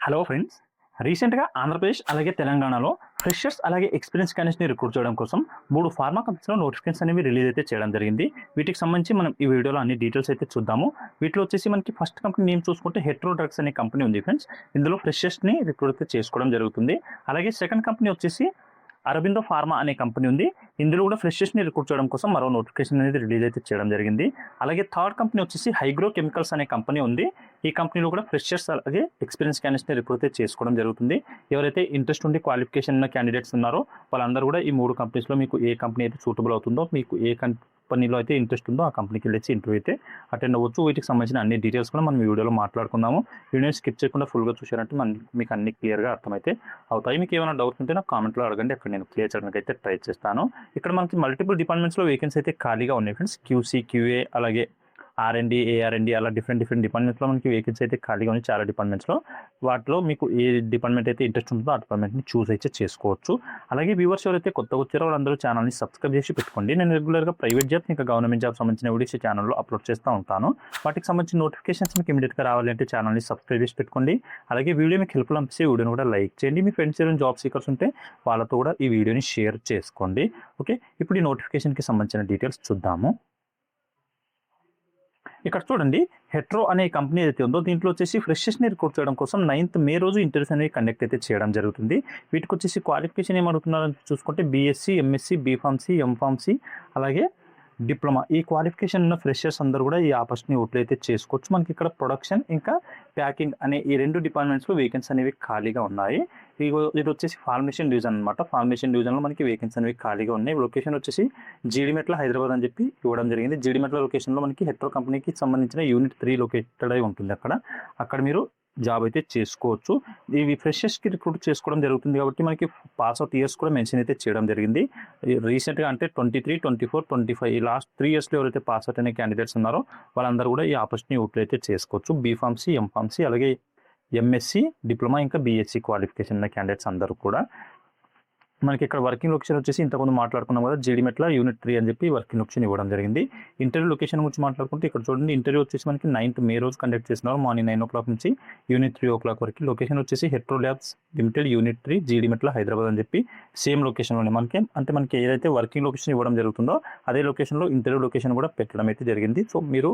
Hello friends. రీసెంట్‌గా ఆంధ్రప్రదేశ్ అలాగే తెలంగాణలో ఫ్రెషర్స్ అలాగే ఎక్స్‌పీరియన్స్ క్యాండిడేట్స్‌ని రిక్రూట్ చేయడం కోసం 3 ఫార్మా కంపెనీస్‌లో నోటిఫికేషన్స్ అనేవి రిలీజ్ అయితే చేయడం జరిగింది. వీటికి సంబంధించి మనం ఈ వీడియోలో అన్ని డీటెయిల్స్ అయితే చూద్దాము. వీటిలో వచ్చేసి మనకి ఫస్ట్ కంపెనీ నేమ్ చూసుకుంటే హెట్రో డ్రగ్స్ అనే కంపెనీ ఉంది ఫ్రెండ్స్. ఇందులో ఫ్రెషర్స్‌ని రిక్రూట్ అయితే చేసుకోవడం జరుగుతుంది. అలాగే సెకండ్ కంపెనీ వచ్చేసి అరబిందో ఫార్మా అనే కంపెనీ ఉంది. ఇందులో కూడా ఫ్రెషర్స్‌ని రిక్రూట్ చేయడం కోసం మరో నోటిఫికేషన్ అనేది రిలీజ్ అయితే చేయడం జరిగింది. అలాగే థర్డ్ కంపెనీ వచ్చేసి హైగ్రో కెమికల్స్ అనే కంపెనీ ఉంది. ఈ కంపెనీలో కూడా ఫ్రెషర్స్ అలాగే ఎక్స్పీరియన్స్ క్యాండిడేట్స్‌ని రిక్రూట్ అయితే చేసుకోవడం జరుగుతుంది. ఎవరైతే ఇంట్రెస్ట్ ఉండి క్వాలిఫికేషన్ ఉన్న క్యాండిడేట్స్ ఉన్నారో వాళ్ళందరూ కూడా ఈ 3 కంపెనీస్‌లో మీకు ఏ కంపెనీ అయితే సూటబుల్ అవుతుందో, మీకు ఏ కంపెనీలో అయితే ఇంట్రెస్ట్ ఉందో ఆ కంపెనీకి వెళ్ళేసి ఇంటర్వ్యూ అయితే అటెండ్ అవ్వచ్చు. వీటికి సంబంధించిన అన్ని డీటెయిల్స్ కూడా మనం ఈ వీడియోలో మాట్లాడుకుందాము. వీడియోని స్కిప్ చేయకుండా ఫుల్‌గా చూశారంటే మీకు అన్ని క్లియర్‌గా అర్థమైతే అవుతాయి. మీకు ఏమైనా డౌట్స్ ఉంటే నాకు కామెంట్‌లో అడగండి. అక్కడ నేను క్లియర్ చేయడానికి అయితే ట్రై చేస్తాను. ఇక్కడ మనకి మల్టిపుల్ డిపార్ట్మెంట్స్‌లో వేకెన్సీ అయితే ఖాళీగా ఉన్నాయి ఫ్రెండ్స్. క్యూసీ, క్యూఏ అలాగే ఆర్ఎండి, ఏఆర్ఎండి అలా డిఫరెంట్ డిపార్ట్మెంట్స్‌లో మనకి వేకెన్సీ అయితే ఖాళీగా ఉన్నాయి చాలా డిపార్ట్మెంట్స్‌లో. వాటిలో మీకు ఏ డిపార్ట్మెంట్ అయితే ఇంట్రెస్ట్ ఉంటుందో ఆ డిపార్ట్మెంట్‌ని చూస్ అయితే చేసుకోవచ్చు. అలాగే వ్యూవర్స్ ఎవరైతే కొత్తగా వచ్చారో వాళ్ళందరూ ఛానల్‌ని సబ్స్క్రైబ్ చేసి పెట్టుకోండి. నేను రెగ్యులర్‌గా ప్రైవేట్ జాబ్స్ ఇంకా గవర్నమెంట్ జాబ్స్ సంబంధించిన వీడియోస్ ఈ ఛానల్‌లో అప్లోడ్ చేస్తూ ఉంటాను. వాటికి సంబంధించిన నోటిఫికేషన్స్ మీకు ఇమీడియట్‌గా రావాలంటే ఛానల్‌ని సబ్స్క్రైబ్ చేసి పెట్టుకోండి. అలాగే వీడియో మీకు హెల్ప్‌ఫుల్ అనిపిస్తే వీడియోని కూడా లైక్ చేయండి. మీ ఫ్రెండ్స్ ఎవరైనా జాబ్ సీకర్స్ ఉంటే వాళ్ళతో కూడా ఈ వీడియోని షేర్ చేసుకోండి. ఓకే, ఇప్పుడు ఈ నోటిఫికేషన్‌కి సంబంధించిన డీటెయిల్స్ చూద్దాము. ఇక్కడ చూడండి, హెట్రో అనే కంపెనీ ఏదైతే ఉందో దీంట్లో వచ్చేసి ఫ్రెషర్స్‌ని రిక్రూట్ చేయడం కోసం 9th మే రోజు ఇంటర్వ్యూస్ అనేవి కండక్ట్ అయితే చేయడం జరుగుతుంది. వీటికి వచ్చేసి క్వాలిఫికేషన్ ఏమడుగుతున్నారని చూసుకుంటే బీఎస్సీ, ఎంఎస్సీ, బీఫార్మసీ, ఎంఫార్మసీ అలాగే డిప్లొమా. ఈ క్వాలిఫికేషన్ ఉన్న ఫ్రెషర్స్ అందరూ కూడా ఈ ఆపర్చునిటీ అప్లై అయితే చేసుకోవచ్చు. మనకి ఇక్కడ ప్రొడక్షన్ ఇంకా ప్యాకింగ్ అనే ఈ 2 డిపార్ట్మెంట్స్‌లో వేకెన్సీ అనేవి ఖాళీగా ఉన్నాయి. ఇది వచ్చేసి ఫార్మేషన్ డివిజన్ అనమాట. ఫార్మేషన్ డివిజన్‌లో మనకి వేకెన్సీ అనేవి ఖాళీగా ఉన్నాయి. లొకేషన్ వచ్చేసి జీడిమెట్ల హైదరాబాద్ అని చెప్పి ఇవ్వడం జరిగింది. జీడిమెట్ల లొకేషన్‌లో మనకి హెట్రో కంపెనీకి సంబంధించిన యూనిట్ 3 లొకేటెడ్ అయి ఉంటుంది అక్కడ మీరు జాబ్ అయితే చేసుకోవచ్చు. ఇవి ఫ్రెషర్స్‌కి రిక్రూట్ చేసుకోవడం జరుగుతుంది కాబట్టి మనకి పాస్ అవుట్ ఇయర్స్ కూడా మెన్షన్ అయితే చేయడం జరిగింది. రీసెంట్‌గా అంటే 23, 24, 25 ఈ లాస్ట్ 3 ఇయర్స్‌లో ఎవరైతే పాస్ అవుట్ అయిన క్యాండిడేట్స్ ఉన్నారో వాళ్ళందరూ కూడా ఈ ఆపర్చునిటీ యూటిలైజ్ అయితే చేసుకోవచ్చు. బీఫార్మసీ, ఎంఫార్మసీ అలాగే ఎంఎస్సీ, డిప్లొమా ఇంకా బీఎస్సీ క్వాలిఫికేషన్ ఉన్న క్యాండిడేట్స్ అందరూ కూడా. మనకి ఇక్కడ వర్కింగ్ లొకేషన్ వచ్చేసి ఇంతకుముందు మాట్లాడుకున్నాం కదా, జీడిమెట్ల యూనిట్ 3 అని చెప్పి వర్కింగ్ లొకేషన్ ఇవ్వడం జరిగింది. ఇంటర్వ్యూ లొకేషన్ గురించి మాట్లాడుకుంటే ఇక్కడ చూడండి, ఇంటర్వ్యూ వచ్చేసి మనకి 9th మే రోజు కండక్ట్ చేస్తున్నారు. మార్నింగ్ 9 o'clock నుంచి యూనిట్ 3 o'clock వరకు. లొకేషన్ వచ్చేసి Hetero labs limited unit 3 Jeedimetla Hyderabad అని చెప్పి సేమ్ లొకేషన్లోనే మనకి ఏదైతే వర్కింగ్ లొకేషన్ ఇవ్వడం జరుగుతుందో అదే లొకేషన్లో ఇంటర్వ్యూ లొకేషన్ కూడా పెట్టడం అయితే జరిగింది. సో మీరు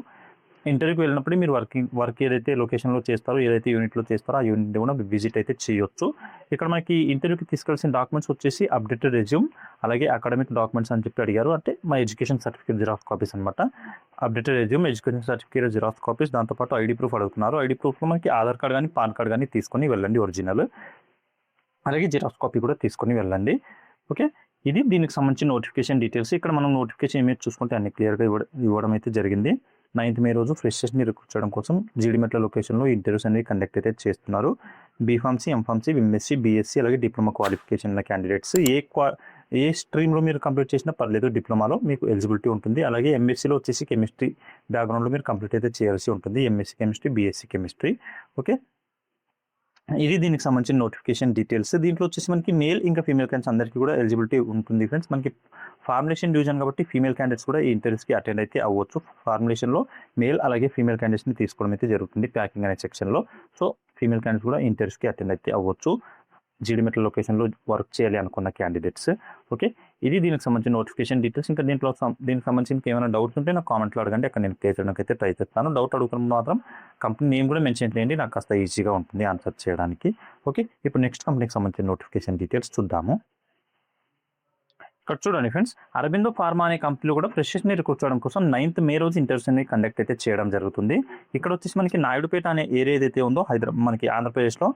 ఇంటర్వ్యూకి వెళ్ళినప్పుడు మీరు వర్క్ ఏదైతే లొకేషన్లో చేస్తారో, ఏదైతే యూనిట్లో చేస్తారో ఆ యూనిట్ కూడా విజిట్ అయితే చేయొచ్చు. ఇక్కడ మనకి ఇంటర్వ్యూకి తీసుకెళ్లాల్సిన డాక్యుమెంట్స్ వచ్చేసి అప్డేటెడ్ రెజ్యూమ్ అలాగే అకాడమిక్ డాక్యుమెంట్స్ అని చెప్పి అడిగారు. అంటే మా ఎడ్యుకేషన్ సర్టిఫికేట్ జిరాక్స్ కాపీస్ అనమాట. Updated resume, education certificate xerox copies, దాంతోపాటు ఐడి ప్రూఫ్ అడుగుతున్నారు. ఐడి ప్రూఫ్లో మనకి ఆధార్ కార్డ్ కానీ పాన్ కార్డ్ కానీ తీసుకొని వెళ్ళండి ఒరిజినల్. అలాగే జిరాక్స్ కాపీ కూడా తీసుకొని వెళ్ళండి. ఓకే, ఇది దీనికి సంబంధించిన నోటిఫికేషన్ డీటెయిల్స్. ఇక్కడ మనం నోటిఫికేషన్ ఇమేజ్ చూసుకుంటే అన్ని క్లియర్గా ఇవ్వడం అయితే జరిగింది. 9th మే రోజు ఫ్రెషర్స్‌ని రిక్రూట్ చేయడం కోసం జీడిమెట్ల లొకేషన్లో ఇంటర్వ్యూస్ అనేవి కండక్ట్ అయితే చేస్తున్నారు. బీఫార్మసీ, ఎంఫార్మసీ, ఎంఎస్సీ, బీఎస్సీ అలాగే డిప్లొమా క్వాలిఫికేషన్ ఉన్న క్యాండిడేట్స్ ఏ స్ట్రీమ్లో మీరు కంప్లీట్ చేసినా పర్లేదు, డిప్లొమాలో మీకు ఎలిజిబిలిటీ ఉంటుంది. అలాగే ఎంఎస్సీలో వచ్చేసి కెమిస్ట్రీ బ్యాక్గ్రౌండ్లో మీరు కంప్లీట్ అయితే చేయాల్సి ఉంటుంది. MSc chemistry, BSc chemistry. Okay, ఇది దీనికి సంబంధించిన నోటిఫికేషన్ డీటెయిల్స్. దీంట్లో వచ్చేసి మనకి మేల్ ఇంకా ఫీమేల్ క్యాండిడేట్స్ అందరికీ కూడా ఎలిజిబిలిటీ ఉంటుంది ఫ్రెండ్స్. మనకి ఫార్ములేషన్ డివిజన్ కాబట్టి ఫీమేల్ క్యాండిడేట్స్ కూడా ఈ ఇంటర్వ్యూస్కి అటెండ్ అయితే అవ్వచ్చు. ఫార్ములేషన్లో మేల్ అలాగే ఫీమేల్ క్యాండిడేట్స్ని తీసుకోవడం అయితే జరుగుతుంది ప్యాకింగ్ అనే సెక్షన్లో. సో ఫీమేల్ క్యాండిడేట్స్ కూడా ఇంటర్వ్యూస్కి అటెండ్ అయితే అవ్వచ్చు జీడిమెట్ల లొకేషన్లో వర్క్ చేయాలి అనుకున్న క్యాండిడేట్స్. ఓకే, ఇది దీనికి సంబంధించిన నోటిఫికేషన్ డీటెయిల్స్. ఇంకా దీనికి సంబంధించి మీకు ఏమైనా డౌట్స్ ఉంటే నాకు కామెంట్లో అడగండి. అక్కడ నేను క్లియర్ చేయడానికి అయితే ట్రై చేస్తాను. డౌట్ అడుగుతున్నప్పుడు మాత్రం కంపెనీ నేమ్ కూడా మెన్షన్ చేయండి, నాకు కాస్త ఈజీగా ఉంటుంది ఆన్సర్ చేయడానికి. ఓకే, ఇప్పుడు నెక్స్ట్ కంపెనీకి సంబంధించిన నోటిఫికేషన్ డీటెయిల్స్ చూద్దాము. ఇక్కడ చూడండి ఫ్రెండ్స్, అరబిందో ఫార్మా అనే కంపెనీలో కూడా ఫ్రెషర్స్‌ని రిక్రూట్ చేయడం కోసం 9th మే రోజు ఇంటర్వ్యూస్ అనేవి కండక్ట్ అయితే చేయడం జరుగుతుంది. ఇక్కడ వచ్చేసి మనకి నాయుడుపేట అనే ఏరియా ఏదైతే ఉందో మనకి ఆంధ్రప్రదేశ్లో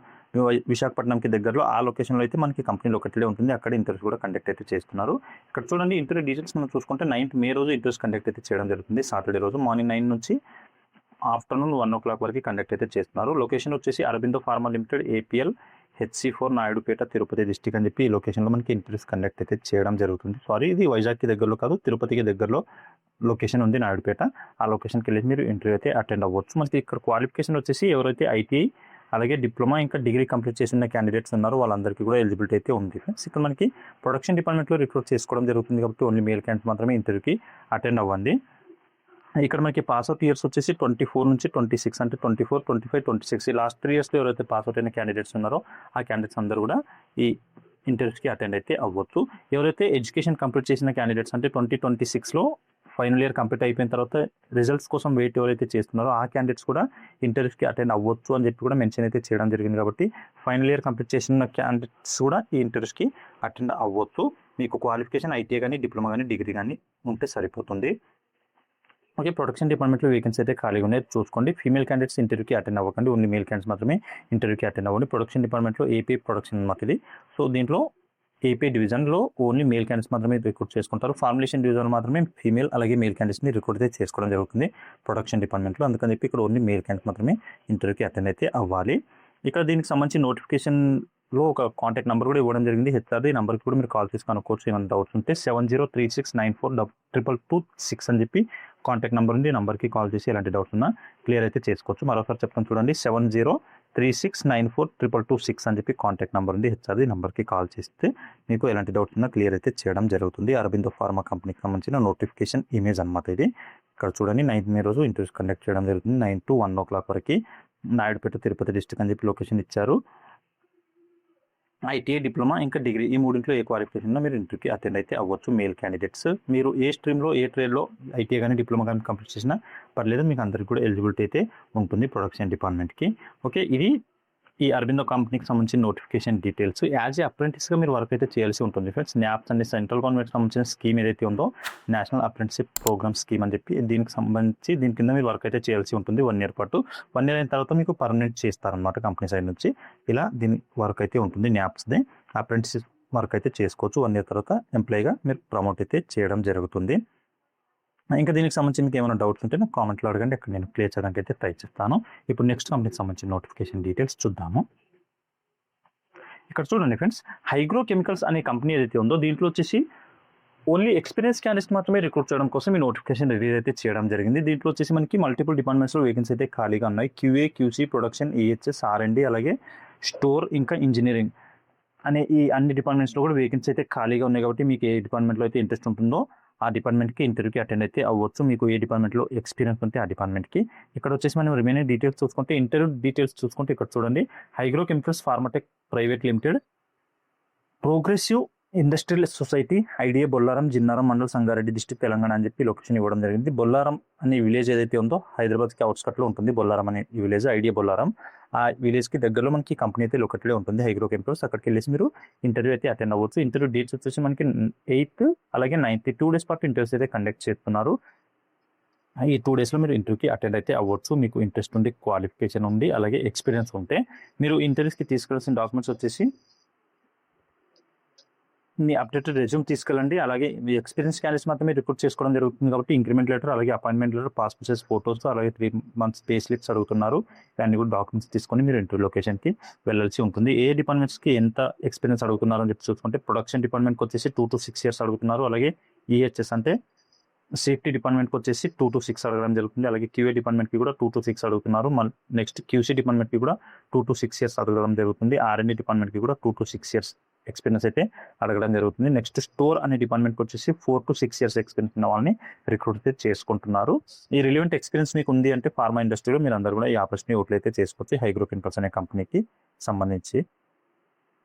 విశాఖపట్నంకి దగ్గరలో ఆ లొకేషన్లో అయితే మనకి కంపెనీ లొకేటెడ్ ఉంటుంది. అక్కడ ఇంటర్వ్యూస్ కూడా కండక్ట్ అయితే చేస్తున్నారు. ఇక్కడ చూడండి, ఇంటర్వ్యూ డీటెయిల్స్ మనం చూసుకుంటే 9th మే రోజు ఇంటర్వ్యూస్ కండక్ట్ అయితే చేయడం జరుగుతుంది. సాటర్డే రోజు మార్నింగ్ 9 నుంచి ఆఫ్టర్నూన్ 1 o'clock వరకు కండక్ట్ అయితే చేస్తున్నారు. లొకేషన్ వచ్చేసి అరబిందో ఫార్మా లిమిటెడ్ ఏపీఎల్ హెచ్4 నాయుడుపేట తిరుపతి డిస్టిక్ అని చెప్పి ఈ లొకేషన్లో మనకి ఇంటర్వ్యూస్ కండక్ట్ అయితే చేయడం జరుగుతుంది. సారీ, ఇది వైజాగ్కి దగ్గరలో కాదు, తిరుపతికి దగ్గరలో లొకేషన్ ఉంది నాయుడుపేట. ఆ లొకేషన్కి వెళ్ళి మీరు ఇంటర్వ్యూ అయితే అటెండ్ అవ్వచ్చు. మనకి ఇక్కడ క్వాలిఫికేషన్ వచ్చేసి ఎవరైతే ఐటీఐ అలాగే డిప్లొమా ఇంకా డిగ్రీ కంప్లీట్ చేసిన క్యాండిడేట్స్ ఉన్నారో వాళ్ళందరికీ కూడా ఎలిజిబిలిటీ అయితే ఉంది ఫ్రెండ్స్. ఇక్కడ మనకి ప్రొడక్షన్ డిపార్ట్మెంట్లో రిక్రూట్ చేసుకోవడం జరుగుతుంది కాబట్టి ఓన్లీ మేల్ క్యాండిడేట్స్ మాత్రమే ఇంటర్వ్యూకి అటెండ్ అవ్వండి. ఇక్కడ మనకి పాస్అవుట్ ఇయర్స్ వచ్చేసి 24 నుంచి 26 అంటే 24, 25, 26 ఈ లాస్ట్ 3 ఇయర్స్లో ఎవరైతే పాస్అవుట్ అయిన క్యాండిడేట్స్ ఉన్నారో ఆ క్యాండిడేట్స్ అందరూ కూడా ఈ ఇంటర్వ్యూస్కి అటెండ్ అయితే అవ్వచ్చు. ఎవరైతే ఎడ్యుకేషన్ కంప్లీట్ చేసిన క్యాండిడేట్స్ అంటే 2026లో ఫైనల్ ఇయర్ కంప్లీట్ అయిపోయిన తర్వాత రిజల్ట్స్ కోసం వెయిట్ ఎవరైతే చేస్తున్నారో ఆ క్యాండిడేట్స్ కూడా ఇంటర్వ్యూస్కి అటెండ్ అవ్వచ్చు అని చెప్పి కూడా మెన్షన్ అయితే చేయడం జరిగింది. కాబట్టి ఫైనల్ ఇయర్ కంప్లీట్ చేసిన క్యాండిడేట్స్ కూడా ఈ ఇంటర్వ్యూస్కి అటెండ్ అవ్వచ్చు. మీకు క్వాలిఫికేషన్ ఐటీఐ కానీ డిప్లొమా కానీ డిగ్రీ కానీ ఉంటే సరిపోతుంది. ఓకే, ప్రొడక్షన్ డిపార్ట్మెంట్లో వేకెన్సీ అయితే ఖాళీగా ఉన్నాయి చూసుకోండి. ఫీమేల్ క్యాండిడేట్స్ ఇంటర్వ్యూకి అటెండ్ అవ్వకండి, ఓన్లీ మేల్ క్యాండిడేట్స్ మాత్రమే ఇంటర్వ్యూకి అటెండ్ అవ్వండి. ప్రొడక్షన్ డిపార్ట్మెంట్లో ఏపీ ప్రొడక్షన్ అన్నమాట ఇది. సో దీంట్లో ఏపీ డివిజన్లో ఓన్లీ మేల్ క్యాండిడేట్స్ మాత్రమే రిక్రూట్ చేసుకుంటారు. ఫార్ములేషన్ డివిజన్ మాత్రమే ఫీమేల్ అలాగే మేల్ క్యాండిడేట్స్ని రిక్రూట్ అయితే చేసుకోవడం జరుగుతుంది ప్రొడక్షన్ డిపార్ట్మెంట్లో. అందుకని చెప్పి ఇక్కడ ఓన్లీ మేల్ క్యాండిడేట్స్ మాత్రమే ఇంటర్వ్యూకి అటెండ్ అయితే అవ్వాలి. ఇక్కడ దీనికి సంబంధించి నోటిఫికేషన్లో ఒక కాంటాక్ట్ నెంబర్ కూడా ఇవ్వడం జరిగింది. హెచ్ఆర్ది నెంబర్కి కూడా మీరు కాల్ చేసి కనుక్కోవచ్చు ఏమైనా డౌట్స్ ఉంటే. 7036942226 అని చెప్పి కాంటాక్ట్ నెంబర్ ఉంది. నెంబర్కి కాల్ చేసి ఎలాంటి డౌట్స్ ఉన్నా క్లియర్ అయితే చేసుకోవచ్చు. మరోసారి చెప్తాను చూడండి, 7036942226 అని చెప్పి కాంటాక్ట్ నెంబర్ ఉంది. హెచ్ఆర్ది నెంబర్కి కాల్ చేస్తే మీకు ఎలాంటి డౌట్స్ ఉన్నా క్లియర్ అయితే చేయడం జరుగుతుంది. అరబిందో ఫార్మా కంపెనీకి సంబంధించిన నోటిఫికేషన్ ఇమేజ్ అనమాట ఇది. ఇక్కడ చూడండి, 9th మే రోజు ఇంటర్వ్యూస్ కండక్ట్ చేయడం జరుగుతుంది. 9 to 1 o'clock వరకు నాయుడుపేట తిరుపతి డిస్ట్రిక్ట్ అని చెప్పి లొకేషన్ ఇచ్చారు. ఐటీఐ డిప్లొమా ఇంకా డిగ్రీ ఈ మూడింట్లో ఏ క్వాలిఫికేషన్లో మీరు ఇంటర్వ్యూకి అటెండ్ అయితే అవ్వచ్చు మేల్ క్యాండిడేట్స్. మీరు ఏ స్ట్రీమ్లో ఏ ట్రేడ్లో ఐటీఐ కానీ డిప్లొమా కానీ కంప్లీట్ చేసినా పర్లేదు, మీకు అందరికీ కూడా ఎలిజిబిలిటీ అయితే ఉంటుంది ప్రొడక్షన్ డిపార్ట్మెంట్కి. ఓకే, ఇది ఈ అరబిందో కంపెనీకి సంబంధించిన నోటిఫికేషన్ డీటెయిల్స్. యాజ్ ఏ అప్రెంటిస్గా మీరు వర్క్ అయితే చేయాల్సి ఉంటుంది ఫ్రెండ్స్. న్యాప్స్ అనే సెంట్రల్ గవర్నమెంట్ సంబంధించిన స్కీమ్ ఏదైతే ఉందో నేషనల్ అప్రెంటిస్షిప్ ప్రోగ్రామ్ స్కీమ్ అని చెప్పి దీనికి సంబంధించి దీని కింద మీరు వర్క్ అయితే చేయాల్సి ఉంటుంది 1 year పాటు. 1 year అయిన తర్వాత మీకు పర్మనెంట్ చేస్తారనమాట కంపెనీ సైడ్ నుంచి. ఇలా దీని వర్క్ అయితే ఉంటుంది. న్యాప్స్ది అప్రెంటిస్షిప్ వర్క్ అయితే చేసుకోవచ్చు. 1 year తర్వాత ఎంప్లాయీగా మీరు ప్రమోట్ అయితే చేయడం జరుగుతుంది. ఇంకా దీనికి సంబంధించి మీకు ఏమైనా డౌట్స్ ఉంటే నాకు కామెంట్లో అడగండి, అక్కడ నేను క్లియర్ చేయడానికి అయితే ట్రై చేస్తాను. ఇప్పుడు నెక్స్ట్ కంపెనీకి సంబంధించిన నోటిఫికేషన్ డీటెయిల్స్ చూద్దాము. ఇక్కడ చూడండి ఫ్రెండ్స్, హైగ్రో కెమికల్స్ అనే కంపెనీ ఏదైతే ఉందో దీంట్లో వచ్చేసి ఓన్లీ ఎక్స్పీరియన్స్ క్యాండిడేట్స్ మాత్రమే రిక్రూట్ చేయడం కోసం ఈ నోటిఫికేషన్ రిలీజ్ అయితే చేయడం జరిగింది. దీంట్లో వచ్చేసి మనకి మల్టిపుల్ డిపార్ట్మెంట్స్లో వేకెన్సీ అయితే ఖాళీగా ఉన్నాయి. QA, QC, production, EHS, R&D అలాగే స్టోర్ ఇంకా ఇంజనీరింగ్ అనే ఈ అన్ని డిపార్ట్మెంట్స్లో కూడా వేకెన్సీ అయితే ఖాళీగా ఉన్నాయి. కాబట్టి మీకు ఏ డిపార్ట్మెంట్లో అయితే ఇంట్రెస్ట్ ఉంటుందో ఆ డిపార్ట్మెంట్కి ఇంటర్వ్యూకి అటెండ్ అయితే అవ్వచ్చు. మీకు ఏ డిపార్ట్మెంట్లో ఎక్స్పీరియన్స్ ఉంటే ఆ డిపార్ట్మెంట్కి. ఇక్కడ వచ్చేసి మనం రిమైనింగ్ డీటెయిల్స్ చూసుకుంటే, ఇంటర్వ్యూ డీటెయిల్స్ చూసుకుంటే ఇక్కడ చూడండి, Hygro chemicals Pharmatech private limited, progressive industrial society, IDA Bollaram, Jinnaram mandal, Sangareddy district, Telangana అని చెప్పి లొకేషన్ ఇవ్వడం జరిగింది. బొల్లారం అనే విలేజ్ ఏదైతే ఉందో హైదరాబాద్కి అవుట్స్కట్లో ఉంటుంది. బొల్లారం అనే ఈ విలేజ్, ఐడియా బొల్లారం. ఆ విలేజ్కి దగ్గరలో మనకి కంపెనీ అయితే లొకేటెడ్ ఉంటుంది హైగ్రో కెమికల్స్. అక్కడికి వెళ్ళేసి మీరు ఇంటర్వ్యూ అయితే అటెండ్ అవ్వచ్చు. ఇంటర్వ్యూ డేట్స్ వచ్చేసి మనకి 8th అలాగే 9th 2 days పాటు ఇంటర్వ్యూస్ అయితే కండక్ట్ చేస్తున్నారు. ఈ 2 daysలో మీరు ఇంటర్వ్యూకి అటెండ్ అయితే అవ్వచ్చు. మీకు ఇంట్రెస్ట్ ఉండి, క్వాలిఫికేషన్ ఉండి అలాగే ఎక్స్పీరియన్స్ ఉంటే మీరు ఇంటర్వ్యూస్కి తీసుకెళ్లాల్సిన డాక్యుమెంట్స్ వచ్చేసి మీ అప్డేటెడ్ రెజ్యూమ్ తీసుకెళ్ళండి. అలాగే మీ ఎక్స్పీరియన్స్ క్యాండిడేట్స్ మాత్రమే రిక్రూట్ చేసుకోవడం జరుగుతుంది కాబట్టి ఇంక్రిమెంట్ లెటర్ అలాగే appointment letter, passport size photos అలాగే 3 months పే స్లిప్స్ అడుగుతున్నారు. ఇవన్నీ కూడా డాక్యుమెంట్స్ తీసుకొని మీరు ఇంటర్వ్యూ లొకేషన్కి వెళ్ళాల్సి ఉంటుంది. ఏ డిపార్ట్మెంట్స్కి ఎంత ఎక్స్పీరియన్స్ అడుగుతున్నారు అని చెప్పి చూసుకుంటే, ప్రొడక్షన్ డిపార్ట్మెంట్కి వచ్చేసి 2 to 6 years అడుగుతున్నారు. అలాగే ఈహెచ్ఎస్ అంటే సేఫ్టీ డిపార్ట్మెంట్కి వచ్చేసి 2 to 6 అడగడం జరుగుతుంది. అలాగే క్యూఏ డిపార్ట్మెంట్కి కూడా 2 to 6 అడుగుతున్నారు. నెక్స్ట్ క్యూసీ డిపార్ట్మెంట్కి కూడా 2 to 6 years అడగడం జరుగుతుంది. ఆర్ఎండి డిపార్ట్మెంట్కి కూడా 2 to 6 years ఎక్స్పీరియన్స్ అయితే అడగడం జరుగుతుంది. నెక్స్ట్ స్టోర్ అనే డిపార్ట్మెంట్కి వచ్చేసి 4 to 6 years ఎక్స్పీరియన్స్ ఉన్న వాళ్ళని రిక్రూట్ అయితే చేసుకుంటున్నారు. ఈ రిలవెంట్ ఎక్స్పీరియన్స్ మీకు ఉంది అంటే ఫార్మా ఇండస్ట్రీలో మీరు అందరూ కూడా ఈ ఆపర్చునిటీ ఓట్లు అయితే చేసుకోవచ్చు హైగ్రో కెమికల్స్ అనే కంపెనీకి సంబంధించి.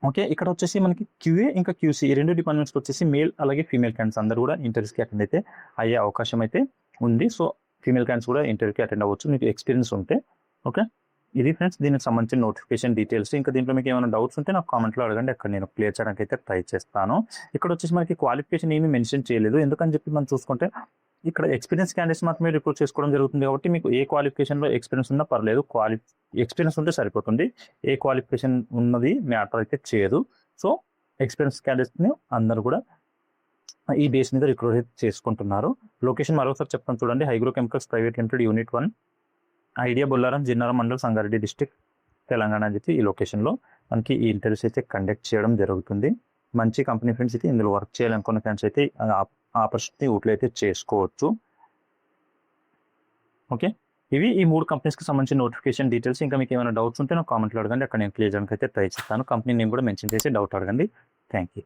ఓకే, ఇక్కడ వచ్చేసి మనకి క్యూఏ ఇంకా క్యూసీ ఈ 2 డిపార్ట్మెంట్స్కి వచ్చేసి మేల్ అలాగే ఫీమేల్ క్యాండిడేట్స్ అందరూ కూడా ఇంటర్వ్యూస్కి అటెండ్ అయితే అయ్యే అవకాశం అయితే ఉంది. సో ఫీమేల్ క్యాండిడేట్స్ కూడా ఇంటర్వ్యూకి అటెండ్ అవ్వచ్చు మీకు ఎక్స్పీరియన్స్ ఉంటే. ఓకే, ఇది ఫ్రెండ్స్ దీనికి సంబంధించిన నోటిఫికేషన్ డీటెయిల్స్. ఇంకా దీంట్లో మీకు ఏమైనా డౌట్స్ ఉంటే నాకు కామెంట్లో అడగండి, అక్కడ నేను క్లియర్ చేయడానికి అయితే ట్రై చేస్తాను. ఇక్కడ వచ్చేసి మనకి క్వాలిఫికేషన్ ఏమీ మెన్షన్ చేయలేదు. ఎందుకని చెప్పి మనం చూసుకుంటే ఇక్కడ ఎక్స్పీరియన్స్ క్యాండిడేట్స్ మాత్రమే రిక్రూట్ చేసుకోవడం జరుగుతుంది కాబట్టి మీకు ఏ క్వాలిఫికేషన్లో ఎక్స్పీరియన్స్ ఉన్నా పర్లేదు, ఎక్స్పీరియన్స్ ఉంటే సరిపోతుంది. ఏ క్వాలిఫికేషన్ ఉన్నది మ్యాటర్ అయితే చేయదు. సో ఎక్స్పీరియన్స్ క్యాండిడేట్స్ని అందరూ కూడా ఈ బేస్ మీద రిక్రూట్ చేసుకుంటున్నారు. లొకేషన్ మరోసారి చెప్తాను చూడండి, Hygro chemicals private limited, unit 1, idea Bollaram, Jinnaram mandal, Sangareddy district, Telangana అని చెప్పి ఈ లొకేషన్లో మనకి ఈ ఇంటర్వ్యూస్ అయితే కండక్ట్ చేయడం జరుగుతుంది. మంచి కంపెనీ ఫ్రెండ్స్ అయితే ఇందులో వర్క్ చేయాలనుకున్న ఫ్రెండ్స్ అయితే ఆపర్చునిటీ యూటిలైజ్ చేసుకోవచ్చు. ఓకే, ఇవి ఈ 3 కంపెనీస్కి సంబంధించిన నోటిఫికేషన్ డీటెయిల్స్. ఇంకా మీకు ఏమైనా డౌట్స్ ఉంటే నాకు కామెంట్లో అడగండి, అక్కడ నేను క్లియర్ చేయడానికి అయితే ట్రై చేస్తాను. కంపెనీ నేమ్ కూడా మెన్షన్ చేసి డౌట్ అడగండి. Thank you.